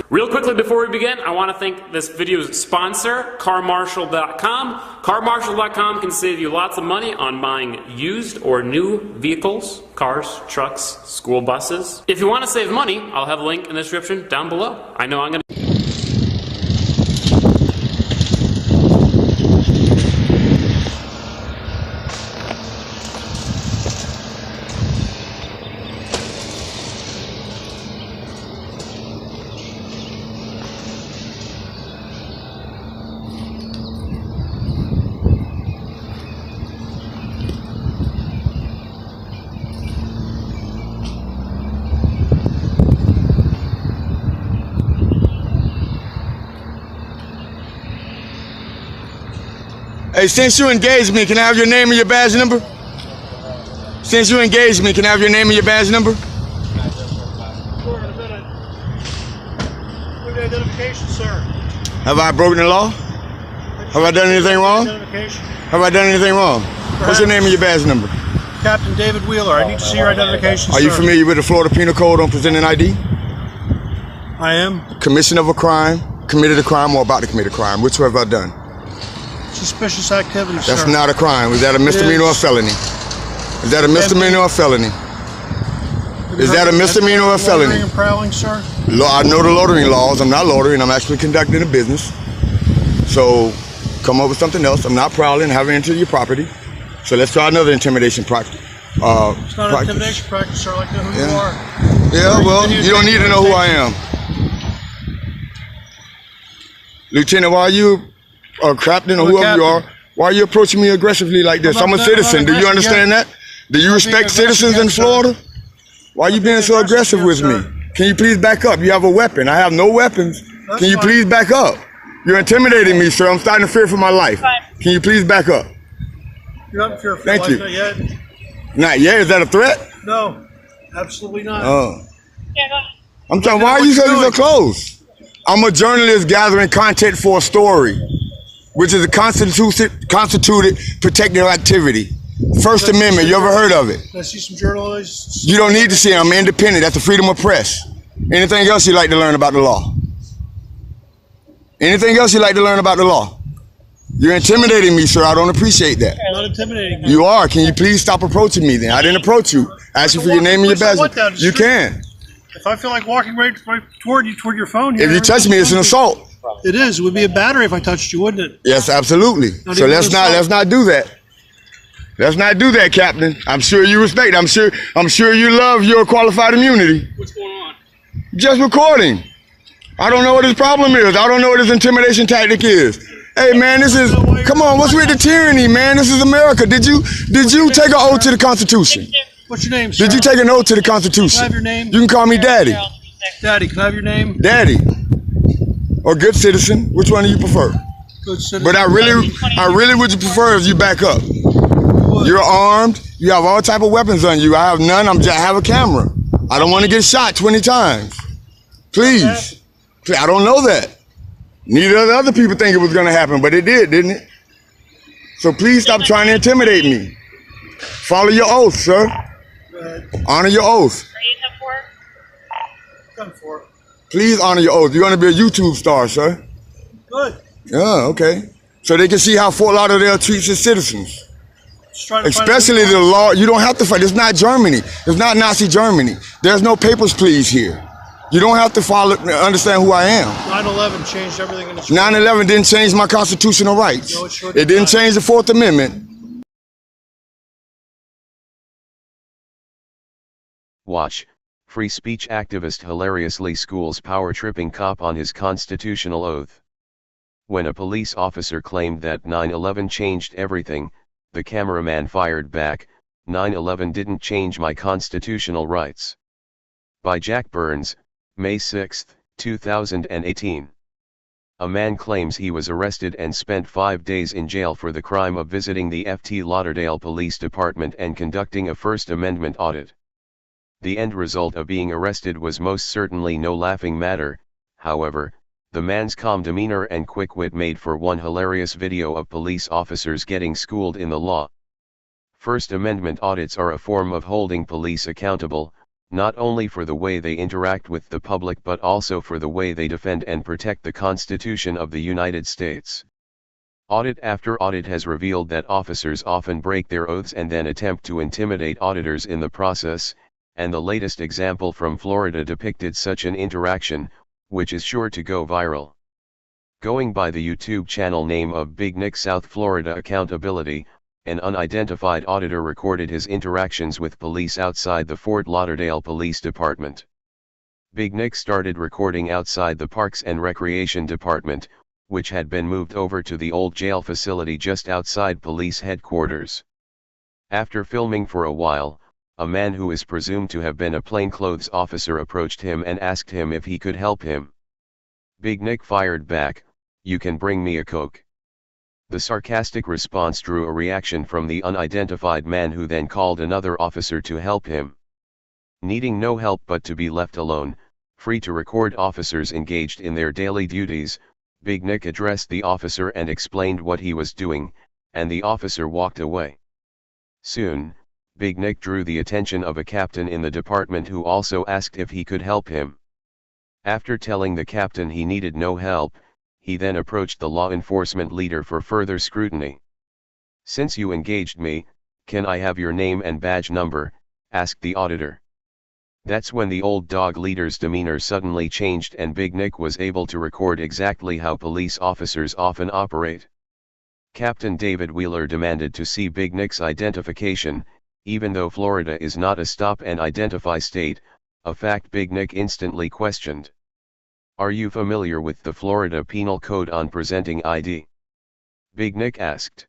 Real quickly before we begin, I want to thank this video's sponsor, CarMarshal.com. CarMarshal.com can save you lots of money on buying used or new vehicles, cars, trucks, school buses. If you want to save money, I'll have a link in the description down below. I know I'm going to... Hey, since you engaged me, can I have your name and your badge number? Since you engaged me, can I have your name and your badge number? Sure, in a minute. Good identification, sir. Have I broken the law? Have I done anything wrong? Have I done anything wrong? What's your name and your badge number? Captain David Wheeler. I need to see your identification, Are you familiar with the Florida Penal Code on presenting ID? I am. Commission of a crime, committed a crime, or about to commit a crime. Which have I done? Suspicious activity, sir. That's not a crime. Is that a misdemeanor or a felony? Is that a misdemeanor or a felony? Is that a misdemeanor or a felony? Loitering and prowling, sir? I know the loitering laws. I'm not loitering. I'm actually conducting a business. So come up with something else. I'm not prowling, having entered your property. So let's try another intimidation practice. It's not an intimidation practice, sir. I like to know who you are. Yeah, well, you don't need to know who I am. Lieutenant, why are you... or captain, or whoever you are, why are you approaching me aggressively like this? I'm a citizen. Do you understand that? Do you respect citizens in Florida? Why are you being so aggressive with me? Can you please back up? You have a weapon. I have no weapons. Can you please back up? You're intimidating me, sir. I'm starting to fear for my life. Can you please back up? You're not fearful. Thank you. Not yet. Not yet? Is that a threat? No, absolutely not. Oh. I'm talking, why are you so close? I'm a journalist gathering content for a story, which is a constituted protected activity. First Amendment, you ever heard of it? I see some journalists. You don't need to see it. I'm independent. That's the freedom of press. Anything else you'd like to learn about the law? Anything else you'd like to learn about the law? You're intimidating me, sir. I don't appreciate that. I'm not intimidating you. You are. Can you please stop approaching me then? I didn't approach you. I asked you for your name and your badge. You can. If I feel like walking right toward you, toward your phone here. If you touch me, it's an assault. It is. It would be a battery if I touched you, wouldn't it? Yes, absolutely. So let's not do that. Let's not do that, Captain. I'm sure you respect. I'm sure you love your qualified immunity. What's going on? Just recording. I don't know what his problem is. I don't know what his intimidation tactic is. Hey man, this is, come on, what's with the tyranny, man? This is America. Did you take an oath to the Constitution? What's your name, sir? Did you take an oath to the Constitution? Can I have your name? You can call me Daddy. Daddy, can I have your name? Daddy. Or good citizen. Which one do you prefer? Good citizen. But I really would prefer if you back up. You're armed. You have all type of weapons on you. I have none. I have a camera. I don't want to get shot 20 times. Please. I don't know that. Neither of the other people think it was going to happen, but it did, didn't it? So please stop trying to intimidate me. Follow your oath, sir. Honor your oath. Please honor your oath. You're going to be a YouTube star, sir. Good. Yeah, okay. So they can see how Fort Lauderdale treats its citizens. Especially the law. You don't have to fight. It's not Germany. It's not Nazi Germany. There's no papers, please, here. You don't have to understand who I am. 9/11 changed everything in this 9/11 didn't change my constitutional rights. No, it sure did. It didn't change the Fourth Amendment. Watch. Free speech activist hilariously schools power tripping cop on his constitutional oath. When a police officer claimed that 9/11 changed everything, the cameraman fired back, 9/11 didn't change my constitutional rights. By Jack Burns, May 6, 2018. A man claims he was arrested and spent 5 days in jail for the crime of visiting the Fort Lauderdale Police Department and conducting a First Amendment audit. The end result of being arrested was most certainly no laughing matter. However, the man's calm demeanor and quick wit made for one hilarious video of police officers getting schooled in the law. First Amendment audits are a form of holding police accountable, not only for the way they interact with the public but also for the way they defend and protect the Constitution of the United States. Audit after audit has revealed that officers often break their oaths and then attempt to intimidate auditors in the process, and the latest example from Florida depicted such an interaction, which is sure to go viral. Going by the YouTube channel name of Big Nick South Florida Accountability, an unidentified auditor recorded his interactions with police outside the Fort Lauderdale Police Department. Big Nick started recording outside the Parks and Recreation Department, which had been moved over to the old jail facility just outside police headquarters. After filming for a while, a man who is presumed to have been a plainclothes officer approached him and asked him if he could help him. Big Nick fired back, "You can bring me a Coke." The sarcastic response drew a reaction from the unidentified man, who then called another officer to help him. Needing no help but to be left alone, free to record officers engaged in their daily duties, Big Nick addressed the officer and explained what he was doing, and the officer walked away. Soon, Big Nick drew the attention of a captain in the department, who also asked if he could help him. After telling the captain he needed no help, he then approached the law enforcement leader for further scrutiny. "Since you engaged me, can I have your name and badge number?" asked the auditor. That's when the old dog leader's demeanor suddenly changed, and Big Nick was able to record exactly how police officers often operate. Captain David Wheeler demanded to see Big Nick's identification, even though Florida is not a stop and identify state, a fact Big Nick instantly questioned. "Are you familiar with the Florida Penal Code on presenting ID?" Big Nick asked.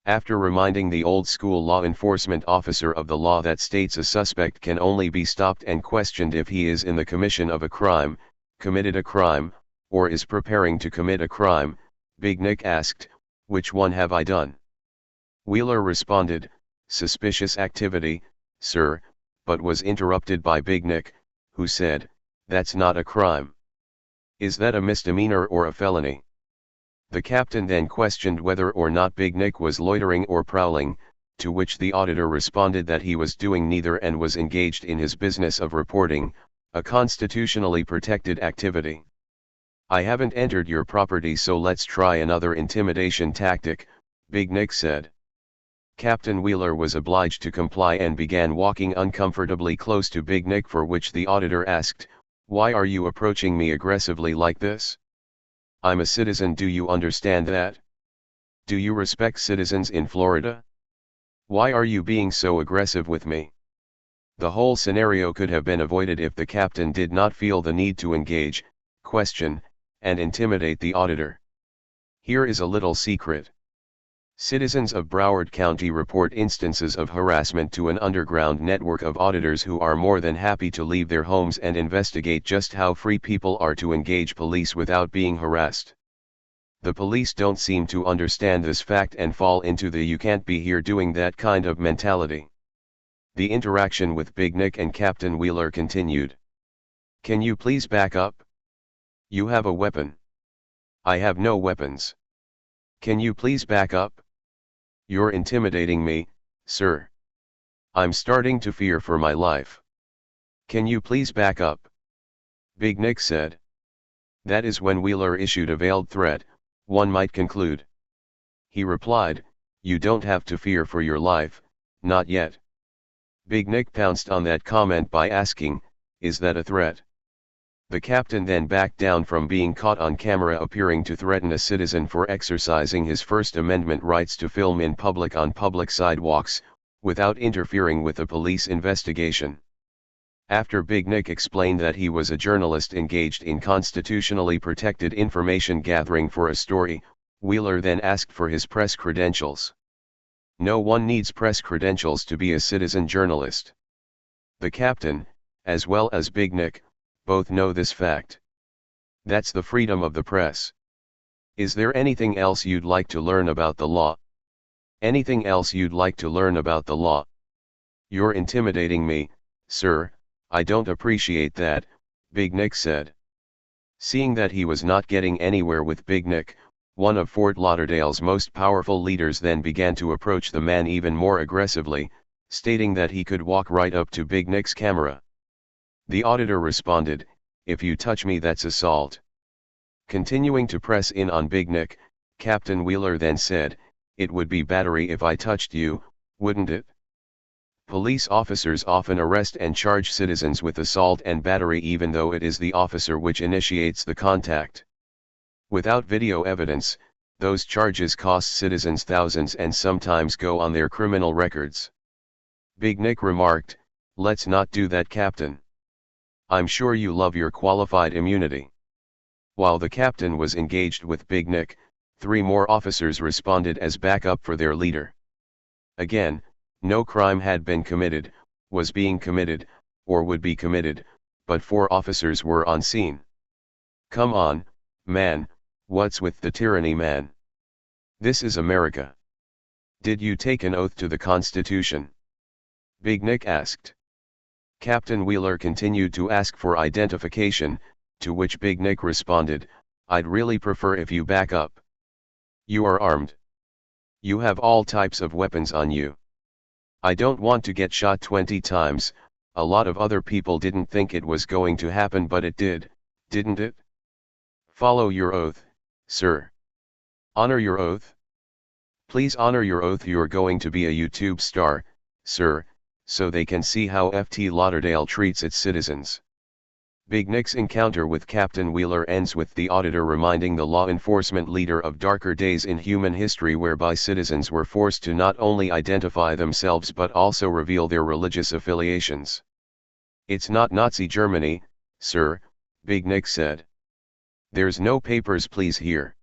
After reminding the old-school law enforcement officer of the law that states a suspect can only be stopped and questioned if he is in the commission of a crime, committed a crime, or is preparing to commit a crime, Big Nick asked, "Which one have I done?" Wheeler responded, "Suspicious activity, sir," but was interrupted by Big Nick, who said, "That's not a crime. Is that a misdemeanor or a felony?" The captain then questioned whether or not Big Nick was loitering or prowling, to which the auditor responded that he was doing neither and was engaged in his business of reporting, a constitutionally protected activity. "I haven't entered your property, so let's try another intimidation tactic," Big Nick said. Captain Wheeler was obliged to comply and began walking uncomfortably close to Big Nick, for which the auditor asked, "Why are you approaching me aggressively like this? I'm a citizen, do you understand that? Do you respect citizens in Florida? Why are you being so aggressive with me?" The whole scenario could have been avoided if the captain did not feel the need to engage, question, and intimidate the auditor. Here is a little secret. Citizens of Broward County report instances of harassment to an underground network of auditors who are more than happy to leave their homes and investigate just how free people are to engage police without being harassed. The police don't seem to understand this fact and fall into the "you can't be here doing that" kind of mentality. The interaction with Big Nick and Captain Wheeler continued. "Can you please back up? You have a weapon. I have no weapons. Can you please back up? You're intimidating me, sir. I'm starting to fear for my life. Can you please back up?" Big Nick said. That is when Wheeler issued a veiled threat, one might conclude. He replied, "You don't have to fear for your life, not yet." Big Nick pounced on that comment by asking, "Is that a threat?" The captain then backed down from being caught on camera appearing to threaten a citizen for exercising his First Amendment rights to film in public on public sidewalks, without interfering with a police investigation. After Big Nick explained that he was a journalist engaged in constitutionally protected information gathering for a story, Wheeler then asked for his press credentials. No one needs press credentials to be a citizen journalist. The captain, as well as Big Nick, both know this fact. That's the freedom of the press. Is there anything else you'd like to learn about the law? Anything else you'd like to learn about the law? You're intimidating me, sir, I don't appreciate that, Big Nick said. Seeing that he was not getting anywhere with Big Nick, one of Fort Lauderdale's most powerful leaders then began to approach the man even more aggressively, stating that he could walk right up to Big Nick's camera. The auditor responded, "If you touch me, that's assault." Continuing to press in on Big Nick, Captain Wheeler then said, "It would be battery if I touched you, wouldn't it?" Police officers often arrest and charge citizens with assault and battery even though it is the officer which initiates the contact. Without video evidence, those charges cost citizens thousands and sometimes go on their criminal records. Big Nick remarked, "Let's not do that, Captain. I'm sure you love your qualified immunity." While the captain was engaged with Big Nick, 3 more officers responded as backup for their leader. Again, no crime had been committed, was being committed, or would be committed, but 4 officers were on scene. "Come on, man, what's with the tyranny, man? This is America. Did you take an oath to the Constitution?" Big Nick asked. Captain Wheeler continued to ask for identification, to which Big Nick responded, "I'd really prefer if you back up. You are armed. You have all types of weapons on you. I don't want to get shot 20 times, a lot of other people didn't think it was going to happen but it did, didn't it? Follow your oath, sir. Honor your oath. Please honor your oath. You're going to be a YouTube star, sir, so they can see how FT Lauderdale treats its citizens." Big Nick's encounter with Captain Wheeler ends with the auditor reminding the law enforcement leader of darker days in human history whereby citizens were forced to not only identify themselves but also reveal their religious affiliations. "It's not Nazi Germany, sir," Big Nick said. "There's no papers please here.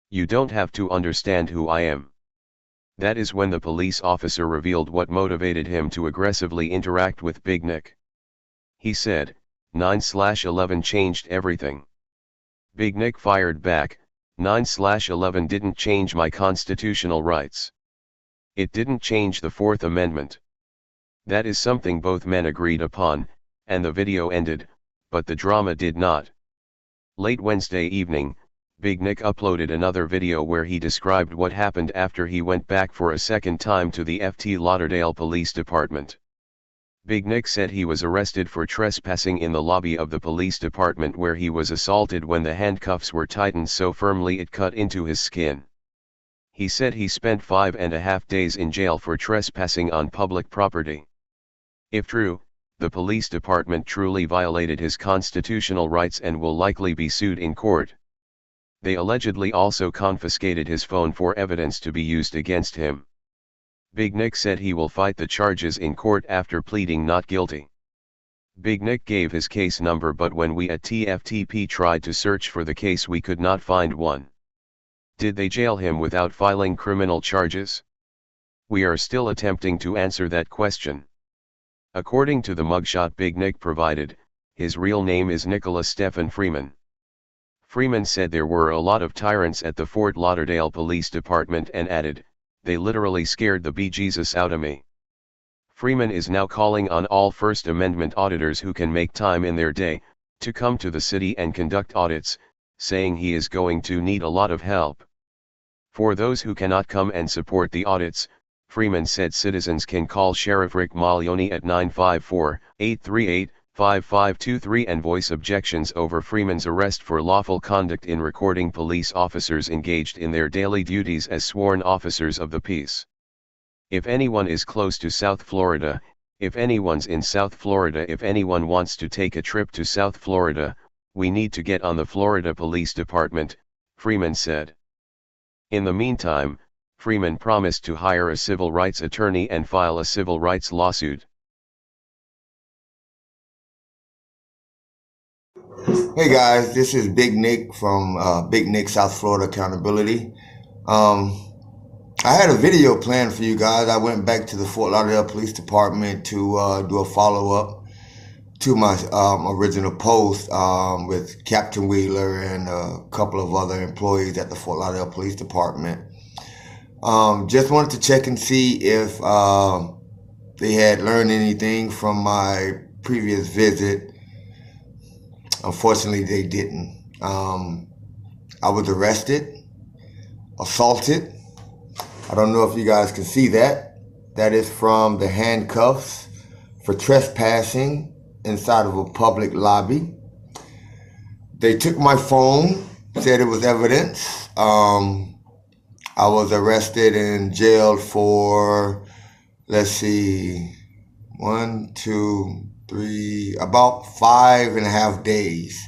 You don't have to understand who I am." That is when the police officer revealed what motivated him to aggressively interact with Big Nick. He said, 9/11 changed everything. Big Nick fired back, 9/11 didn't change my constitutional rights. It didn't change the Fourth Amendment. That is something both men agreed upon, and the video ended, but the drama did not. Late Wednesday evening, Big Nick uploaded another video where he described what happened after he went back for a second time to the FT Lauderdale Police Department. Big Nick said he was arrested for trespassing in the lobby of the police department where he was assaulted when the handcuffs were tightened so firmly it cut into his skin. He said he spent 5.5 days in jail for trespassing on public property. If true, the police department truly violated his constitutional rights and will likely be sued in court. They allegedly also confiscated his phone for evidence to be used against him. Big Nick said he will fight the charges in court after pleading not guilty. Big Nick gave his case number, but when we at TFTP tried to search for the case we could not find one. Did they jail him without filing criminal charges? We are still attempting to answer that question. According to the mugshot Big Nick provided, his real name is Nicholas Stephen Freeman. Freeman said there were a lot of tyrants at the Fort Lauderdale Police Department and added, "They literally scared the bejesus out of me." Freeman is now calling on all First Amendment auditors who can make time in their day, to come to the city and conduct audits, saying he is going to need a lot of help. For those who cannot come and support the audits, Freeman said citizens can call Sheriff Rick Maglione at 954-838-5523 and voice objections over Freeman's arrest for lawful conduct in recording police officers engaged in their daily duties as sworn officers of the peace. If anyone is close to South Florida, if anyone's in South Florida, if anyone wants to take a trip to South Florida, we need to get on the Florida Police Department, Freeman said. In the meantime, Freeman promised to hire a civil rights attorney and file a civil rights lawsuit. Hey guys, this is Big Nick from Big Nick South Florida Accountability. I had a video planned for you guys. I went back to the Fort Lauderdale Police Department to do a follow-up to my original post with Captain Wheeler and a couple of other employees at the Fort Lauderdale Police Department. Just wanted to check and see if they had learned anything from my previous visit. Unfortunately, they didn't. I was arrested, assaulted. I don't know if you guys can see that. That is from the handcuffs for trespassing inside of a public lobby. They took my phone, said it was evidence. I was arrested and jailed for, let's see, 1, 2, 3, about 5.5 days.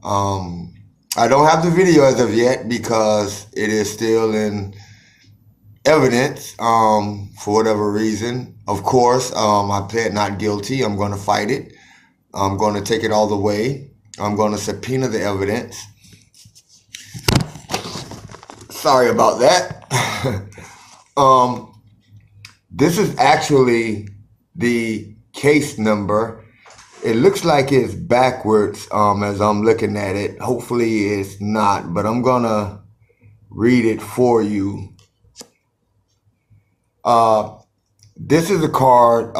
I don't have the video as of yet because it is still in evidence for whatever reason. Of course, I pled not guilty. I'm going to fight it. I'm going to take it all the way. I'm going to subpoena the evidence. Sorry about that. This is actually the case number. It looks like it's backwards as I'm looking at it. Hopefully it's not, but I'm going to read it for you. This is a card.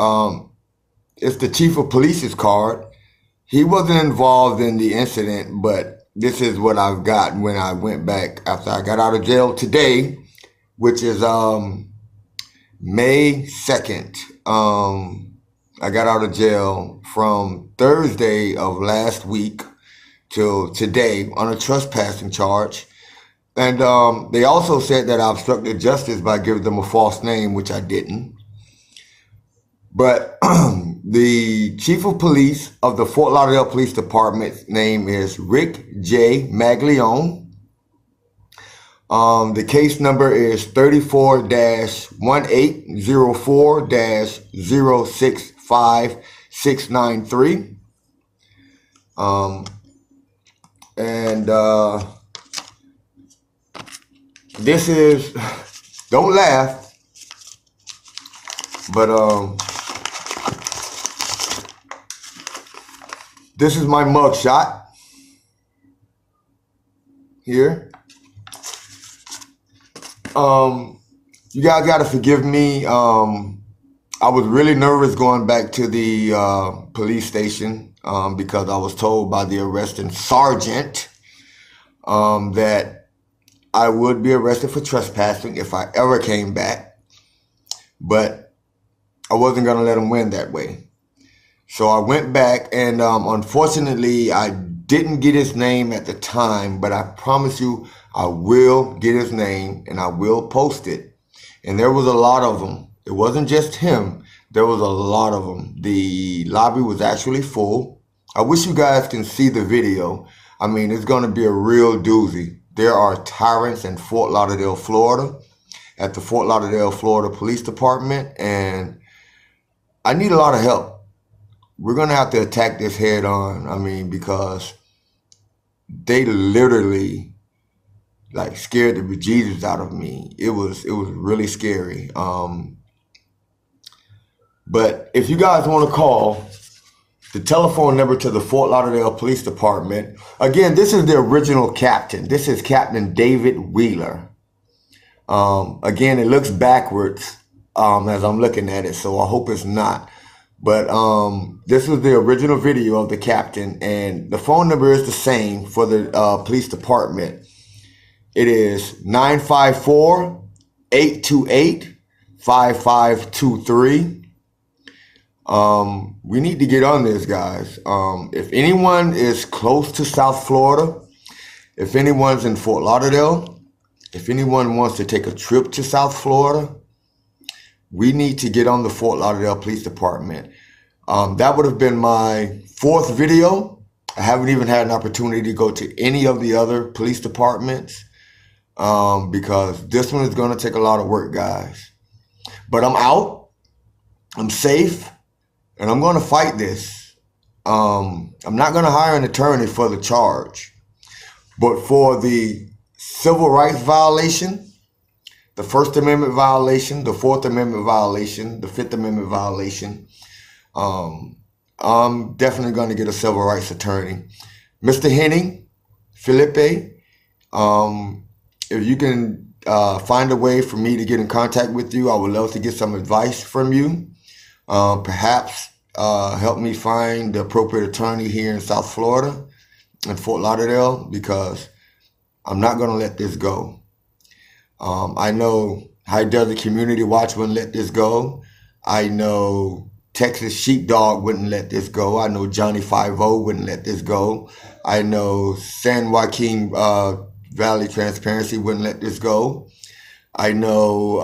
It's the chief of police's card. He wasn't involved in the incident, but this is what I've got when I went back after I got out of jail today, which is May 2nd. I got out of jail from Thursday of last week till today on a trespassing charge. And they also said that I obstructed justice by giving them a false name, which I didn't. But the chief of police of the Fort Lauderdale Police Department's name is Rick J. Maglione. The case number is 34-1804-065693. This is, don't laugh, but this is my mugshot here. You guys got to forgive me. I was really nervous going back to the police station because I was told by the arresting sergeant that I would be arrested for trespassing if I ever came back. But I wasn't going to let him win that way. So I went back, and unfortunately, I didn't get his name at the time, but I promise you I will get his name, and I will post it. And there was a lot of them. It wasn't just him. There was a lot of them. The lobby was actually full. I wish you guys can see the video. I mean, it's going to be a real doozy. There are tyrants in Fort Lauderdale, Florida, at the Fort Lauderdale, Florida Police Department, and I need a lot of help. We're going to have to attack this head on. I mean, because they literally like scared the bejesus out of me. It was really scary. But if you guys want to call the telephone number to the Fort Lauderdale Police Department, again, this is the original captain. This is Captain David Wheeler. Again, it looks backwards as I'm looking at it, so I hope it's not. But this was the original video of the captain, and the phone number is the same for the police department. It is 954-828-5523. We need to get on this, guys. If anyone is close to South Florida, if anyone's in Fort Lauderdale, if anyone wants to take a trip to South Florida, we need to get on the Fort Lauderdale Police Department. That would have been my 4th video. I haven't even had an opportunity to go to any of the other police departments because this one is going to take a lot of work, guys. But I'm out. I'm safe. And I'm going to fight this. I'm not going to hire an attorney for the charge. But for the civil rights violation, the First Amendment violation, the Fourth Amendment violation, the Fifth Amendment violation, I'm definitely going to get a civil rights attorney. Mr. Henning, Felipe, if you can find a way for me to get in contact with you, I would love to get some advice from you. Perhaps help me find the appropriate attorney here in South Florida and Fort Lauderdale, because I'm not going to let this go. I know High Desert Community Watch wouldn't let this go. I know Texas Sheepdog wouldn't let this go. I know Johnny 5-0 wouldn't let this go. I know San Joaquin Valley Transparency wouldn't let this go. I know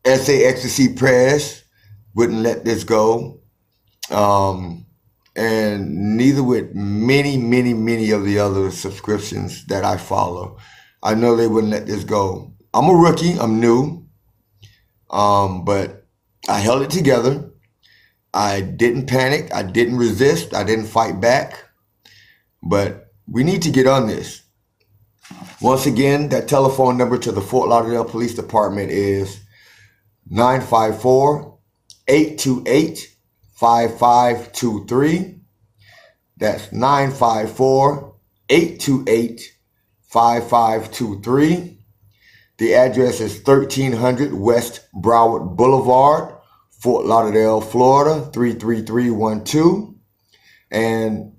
SA Ecstasy Press wouldn't let this go. And neither would many of the other subscriptions that I follow. I know they wouldn't let this go. I'm a rookie, I'm new, but I held it together. I didn't panic, I didn't resist, I didn't fight back, but we need to get on this. Once again, that telephone number to the Fort Lauderdale Police Department is 954-828-5523. That's 954-828-5523. The address is 1300 West Broward Boulevard, Fort Lauderdale, Florida, 33312. And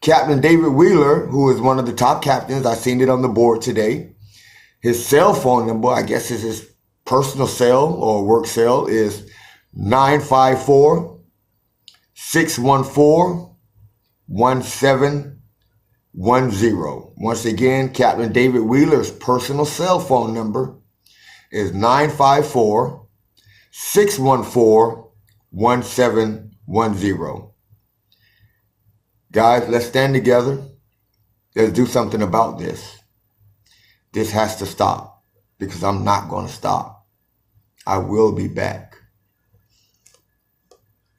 Captain David Wheeler, who is one of the top captains, I seen it on the board today. His cell phone number, I guess is his personal cell or work cell, is 954-614-1710. Once again, Captain David Wheeler's personal cell phone number is 954-614-1710. Guys, let's stand together. Let's do something about this. This has to stop, because I'm not going to stop. I will be back.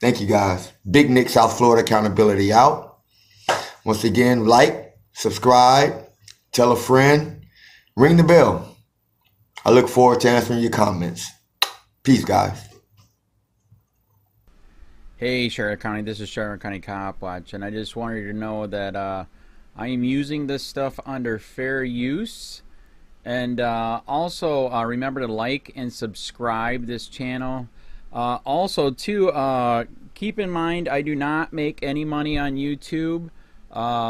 Thank you, guys. Big Nick, South Florida Accountability out. Once again, like, subscribe, tell a friend, ring the bell. I look forward to answering your comments. Peace, guys. Hey Charlotte County, this is Charlotte County Cop Watch, and I just wanted you to know that I am using this stuff under fair use. And also remember to like and subscribe this channel. Also too, keep in mind I do not make any money on YouTube.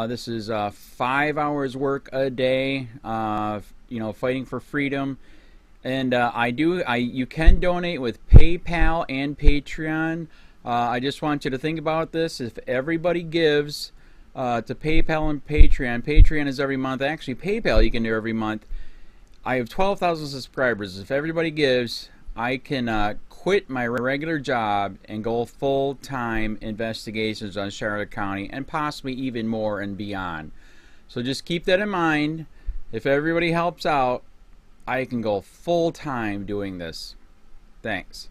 This is 5 hours work a day, you know, fighting for freedom. And you can donate with PayPal and Patreon. I just want you to think about this. If everybody gives to PayPal and Patreon, Patreon is every month. Actually, PayPal you can do every month. I have 12,000 subscribers. If everybody gives, I can quit my regular job and go full-time investigations on Charlotte County and possibly even more and beyond. So just keep that in mind. If everybody helps out, I can go full-time doing this. Thanks.